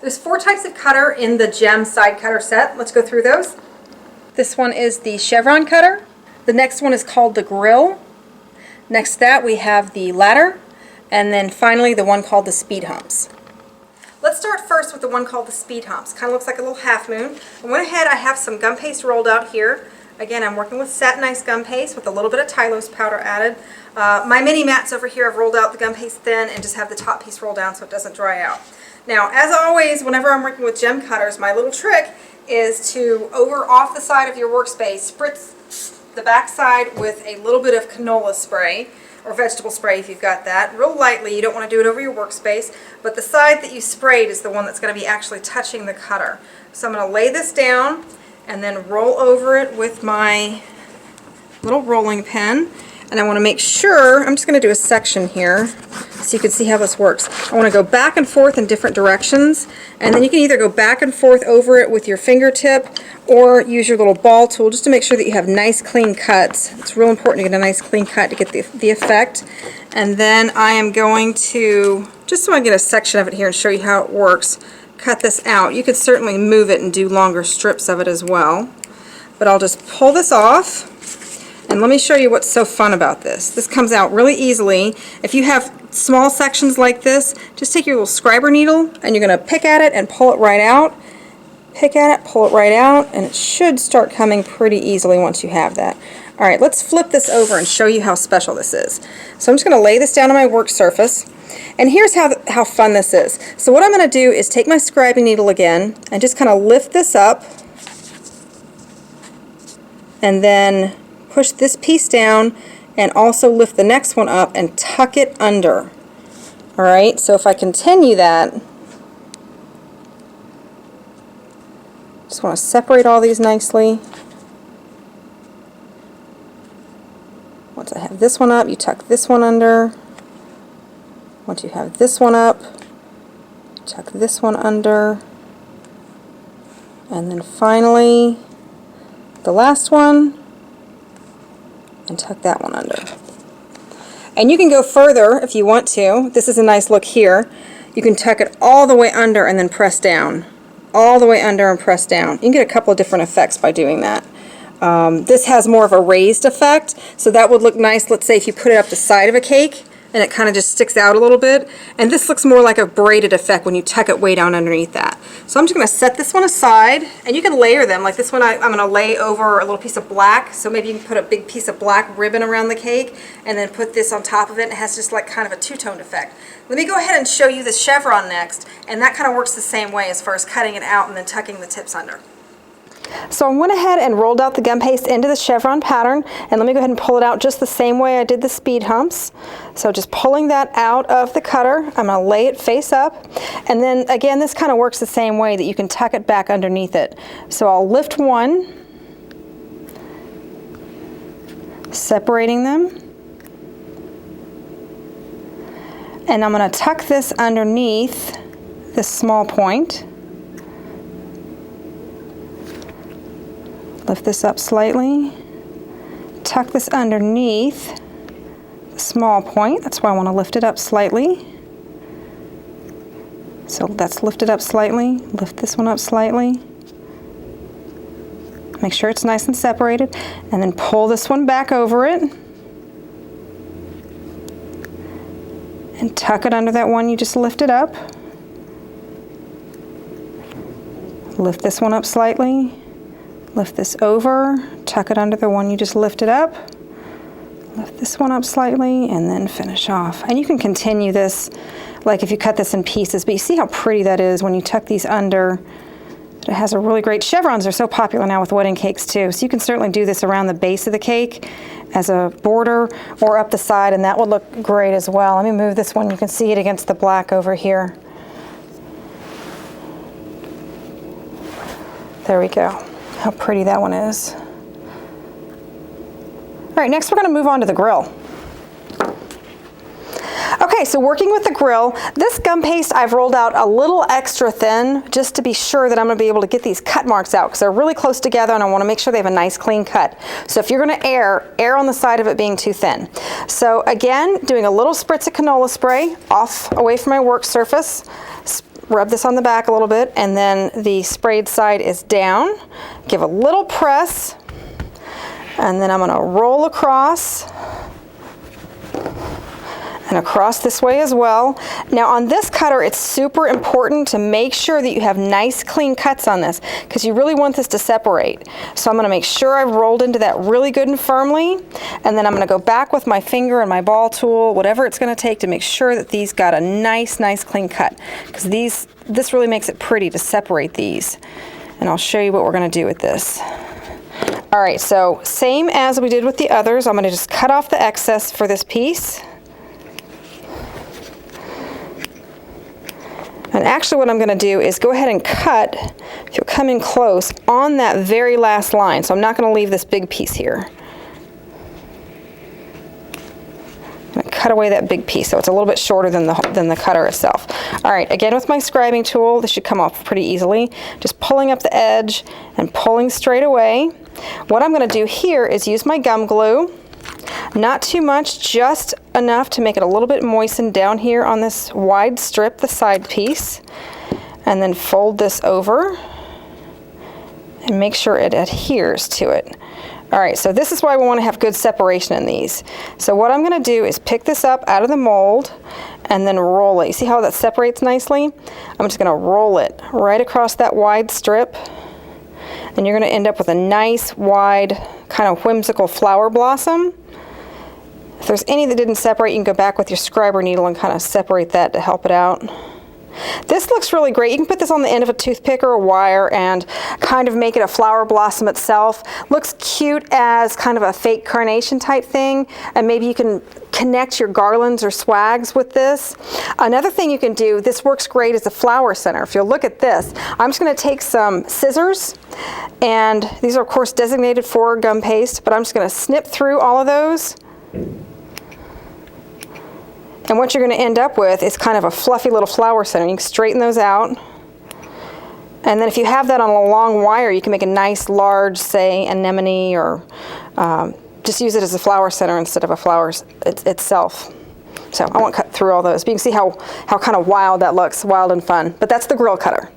There's 4 types of cutter in the JEM side cutter set. Let's go through those. This one is the chevron cutter. The next one is called the grill. Next to that we have the ladder. And then finally the one called the speed humps. Let's start first with the one called the speed humps. Kind of looks like a little half moon. I went ahead, I have some gum paste rolled out here. Again, I'm working with satinized gum paste with a little bit of Tylose powder added. My mini mats over here have rolled out the gum paste thin and just have the top piece rolled down so it doesn't dry out. Now, as always, whenever I'm working with JEM cutters, my little trick is to, off the side of your workspace, spritz the back side with a little bit of canola spray, or vegetable spray if you've got that, real lightly. You don't want to do it over your workspace, but the side that you sprayed is the one that's going to be actually touching the cutter. So I'm going to lay this down and then roll over it with my little rolling pin. And I want to make sure, I'm just going to do a section here so you can see how this works. I want to go back and forth in different directions, and then you can either go back and forth over it with your fingertip or use your little ball tool just to make sure that you have nice clean cuts. It's real important to get a nice clean cut to get the effect. And then I am going to, just so I get a section of it here and show you how it works, cut this out. You could certainly move it and do longer strips of it as well. But I'll just pull this off. And let me show you what's so fun about this. This comes out really easily. If you have small sections like this, just take your little scriber needle and you're going to pick at it and pull it right out. Pick at it, pull it right out, and it should start coming pretty easily once you have that. Alright, let's flip this over and show you how special this is. So I'm just going to lay this down on my work surface. And here's how fun this is. So what I'm going to do is take my scribing needle again and just kind of lift this up and then push this piece down and also lift the next one up and tuck it under. Alright, so if I continue that, just want to separate all these nicely. Once I have this one up, you tuck this one under. Once you have this one up, tuck this one under. And then finally, the last one, and tuck that one under. And you can go further if you want to. This is a nice look here. You can tuck it all the way under and then press down. All the way under and press down. You can get a couple of different effects by doing that. This has more of a raised effect, so that would look nice, let's say if you put it up the side of a cake and it kind of just sticks out a little bit. And this looks more like a braided effect when you tuck it way down underneath that. So I'm just going to set this one aside, and you can layer them. Like this one I'm going to lay over a little piece of black, so maybe you can put a big piece of black ribbon around the cake and then put this on top of it, and it has just like kind of a two-toned effect. Let me go ahead and show you the chevron next, and that kind of works the same way as far as cutting it out and then tucking the tips under. So I went ahead and rolled out the gum paste into the chevron pattern, and let me go ahead and pull it out just the same way I did the speed humps. So just pulling that out of the cutter, I'm going to lay it face up, and then again this kind of works the same way that you can tuck it back underneath it. So I'll lift one, separating them, and I'm going to tuck this underneath this small point. Lift this up slightly, tuck this underneath the small point. That's why I want to lift it up slightly. So that's lifted up slightly. Lift this one up slightly. Make sure it's nice and separated, and then pull this one back over it and tuck it under that one you just lifted up. Lift this one up slightly. Lift this over, tuck it under the one you just lifted up, lift this one up slightly, and then finish off. And you can continue this like if you cut this in pieces, but you see how pretty that is when you tuck these under. It has a really great, chevrons are so popular now with wedding cakes too, so you can certainly do this around the base of the cake as a border or up the side, and that would look great as well. Let me move this one, you can see it against the black over here. There we go. How pretty that one is. All right, next we're going to move on to the grill. Okay, so working with the grill, this gum paste I've rolled out a little extra thin just to be sure that I'm going to be able to get these cut marks out because they're really close together and I want to make sure they have a nice clean cut. So if you're going to err on the side of it being too thin. So again, doing a little spritz of canola spray away from my work surface. rub this on the back a little bit, and then the sprayed side is down. Give a little press, and then I'm going to roll across and across this way as well. Now on this cutter, it's super important to make sure that you have nice clean cuts on this, because you really want this to separate. So I'm going to make sure I've rolled into that really good and firmly, and then I'm going to go back with my finger and my ball tool, whatever it's going to take to make sure that these got a nice clean cut, because this really makes it pretty to separate these. And I'll show you what we're going to do with this. All right, so same as we did with the others, I'm going to just cut off the excess for this piece. And actually what I'm going to do is go ahead and cut, if you'll come in close, on that very last line. So I'm not going to leave this big piece here. I'm going to cut away that big piece so it's a little bit shorter than the cutter itself. All right, again with my scribing tool, this should come off pretty easily. Just pulling up the edge and pulling straight away. What I'm going to do here is use my gum glue. Not too much, just enough to make it a little bit moistened down here on this wide strip, the side piece. And then fold this over and make sure it adheres to it. All right, so this is why we want to have good separation in these. So what I'm going to do is pick this up out of the mold and then roll it. You see how that separates nicely? I'm just going to roll it right across that wide strip. And you're going to end up with a nice, wide, kind of whimsical flower blossom. If there's any that didn't separate, you can go back with your scriber needle and kind of separate that to help it out. This looks really great. You can put this on the end of a toothpick or a wire and kind of make it a flower blossom itself. Looks cute as kind of a fake carnation type thing, and maybe you can connect your garlands or swags with this. Another thing you can do, this works great as a flower center. If you'll look at this, I'm just going to take some scissors, and these are of course designated for gum paste, but I'm just going to snip through all of those. And what you're going to end up with is kind of a fluffy little flower center. You can straighten those out. And then if you have that on a long wire, you can make a nice large, say, anemone, or just use it as a flower center instead of a flower itself. So I won't cut through all those, but you can see how kind of wild that looks, wild and fun. But that's the grill cutter.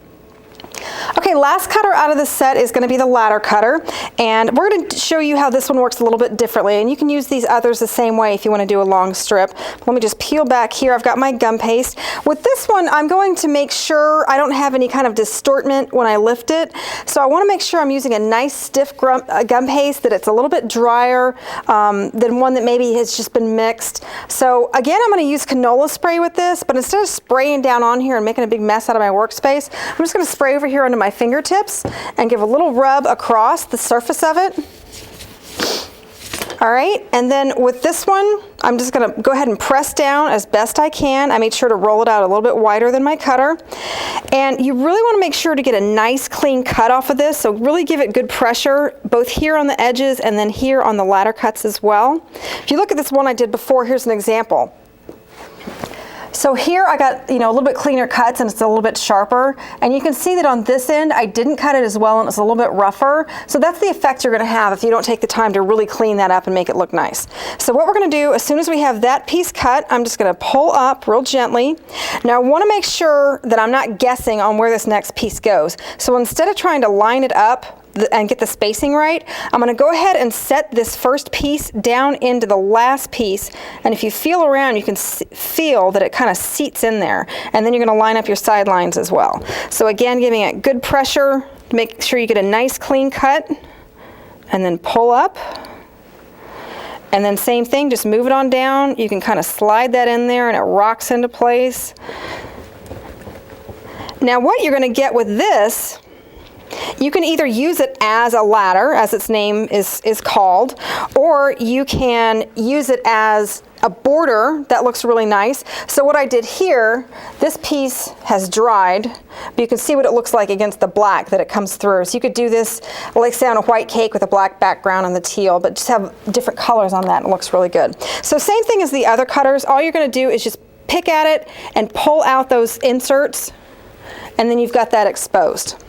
Okay, last cutter out of this set is going to be the ladder cutter, and we're going to show you how this one works a little bit differently, and you can use these others the same way if you want to do a long strip. Let me just peel back here. I've got my gum paste. With this one, I'm going to make sure I don't have any kind of distortment when I lift it, so I want to make sure I'm using a nice stiff gum paste, that it's a little bit drier than one that maybe has just been mixed. So again, I'm going to use canola spray with this, but instead of spraying down on here and making a big mess out of my workspace, I'm just going to spray over here onto my fingertips and give a little rub across the surface of it. All right, and then with this one, I'm just going to go ahead and press down as best I can. I made sure to roll it out a little bit wider than my cutter. And you really want to make sure to get a nice clean cut off of this, so really give it good pressure, both here on the edges and then here on the ladder cuts as well. If you look at this one I did before, here's an example. So here I got, a little bit cleaner cuts and it's a little bit sharper. And you can see that on this end, I didn't cut it as well and it's a little bit rougher. So that's the effect you're going to have if you don't take the time to really clean that up and make it look nice. So what we're going to do, as soon as we have that piece cut, I'm just going to pull up real gently. Now I want to make sure that I'm not guessing on where this next piece goes. So instead of trying to line it up and get the spacing right, I'm going to go ahead and set this first piece down into the last piece, and if you feel around, you can feel that it kind of seats in there, and then you're going to line up your sidelines as well. So again, giving it good pressure to make sure you get a nice clean cut, and then pull up, and then same thing, just move it on down. You can kind of slide that in there and it rocks into place. Now what you're going to get with this, you can either use it as a ladder, as its name is called, or you can use it as a border that looks really nice. So what I did here, this piece has dried, but you can see what it looks like against the black that it comes through. So you could do this, like say on a white cake with a black background and the teal, but just have different colors on that and it looks really good. So same thing as the other cutters, all you're going to do is just pick at it and pull out those inserts, and then you've got that exposed.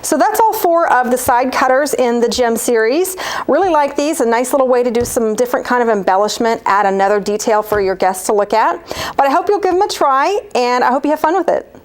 So that's all 4 of the side cutters in the JEM series. Really like these, a nice little way to do some different kind of embellishment, add another detail for your guests to look at. But I hope you'll give them a try, and I hope you have fun with it.